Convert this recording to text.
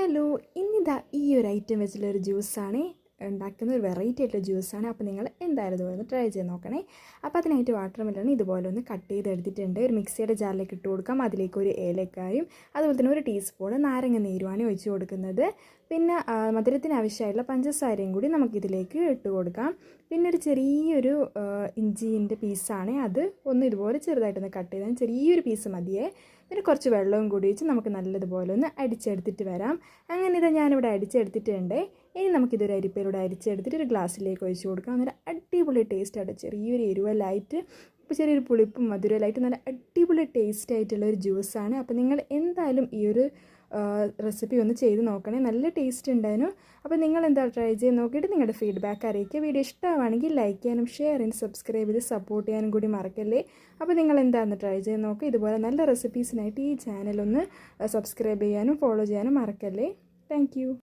Hello, ഇന്നിതാ ഈ ഒരു ഐറ്റം വെച്ചുള്ളൊരു ജ്യൂസാണ് ഉണ്ടാക്കുന്ന ഒരു വെറൈറ്റി ആയിട്ടുള്ള ജ്യൂസാണ്. അപ്പോൾ നിങ്ങൾ എന്തായാലും ഇതുപോലെ ഒന്ന് ട്രൈ ചെയ്ത് നോക്കണേ. അപ്പോൾ അതിനായിട്ട് വാട്ടർ മെലൺ ഇതുപോലെ ഒന്ന് കട്ട് ചെയ്തെടുത്തിട്ടുണ്ട്. ഒരു മിക്സിയുടെ ജാറിലേക്ക് ഇട്ട് കൊടുക്കാം. അതിലേക്ക് ഒരു ഏലക്കായും അതുപോലെ തന്നെ ഒരു ടീസ്പൂൺ നാരങ്ങ നീരുമാണ് ഒഴിച്ച് കൊടുക്കുന്നത്. പിന്നെ മധുരത്തിന് ആവശ്യമായിട്ടുള്ള പഞ്ചസാരയും കൂടി നമുക്കിതിലേക്ക് ഇട്ട് കൊടുക്കാം. പിന്നെ ഒരു ചെറിയൊരു ഇഞ്ചിൻ്റെ പീസാണ്, അത് ഒന്ന് ഇതുപോലെ ചെറുതായിട്ടൊന്ന് കട്ട് ചെയ്താൽ ചെറിയൊരു പീസ് മതിയേ. പിന്നെ കുറച്ച് വെള്ളവും കൂടി വെച്ച് നമുക്ക് നല്ലതുപോലെ ഒന്ന് അടിച്ചെടുത്തിട്ട് വരാം. അങ്ങനെ ഇതാ ഞാനിവിടെ അടിച്ചെടുത്തിട്ടുണ്ട്. ഇനി നമുക്കിതൊരു അരിപ്പയിലൂടെ അരിച്ചെടുത്തിട്ട് ഒരു ഗ്ലാസ്സിലേക്ക് ഒഴിച്ച് കൊടുക്കാം. നല്ല അടിപൊളി ടേസ്റ്റായിട്ട് ചെറിയൊരു എരിവലായിട്ട് ഇപ്പോൾ ചെറിയൊരു പുളിപ്പും മധുരലായിട്ട് നല്ല അടിപൊളി ടേസ്റ്റ് ആയിട്ടുള്ള ഒരു ജ്യൂസാണ്. അപ്പോൾ നിങ്ങൾ എന്തായാലും ഈ ഒരു റെസിപ്പി ഒന്ന് ചെയ്ത് നോക്കണേ, നല്ല ടേസ്റ്റ് ഉണ്ടായിരുന്നു. അപ്പോൾ നിങ്ങൾ എന്താ ട്രൈ ചെയ്ത് നോക്കിയിട്ട് നിങ്ങളുടെ ഫീഡ്ബാക്ക് അറിയിക്കുക. വീഡിയോ ഇഷ്ടമാണെങ്കിൽ ലൈക്ക് ചെയ്യാനും ഷെയർ ചെയ്യാനും സബ്സ്ക്രൈബ് ചെയ്ത് സപ്പോർട്ട് ചെയ്യാനും കൂടി മറക്കല്ലേ. അപ്പോൾ നിങ്ങൾ എന്താണെന്ന് ട്രൈ ചെയ്ത് നോക്കുക. ഇതുപോലെ നല്ല റെസിപ്പീസിനായിട്ട് ഈ ചാനലൊന്ന് സബ്സ്ക്രൈബ് ചെയ്യാനും ഫോളോ ചെയ്യാനും മറക്കല്ലേ. താങ്ക്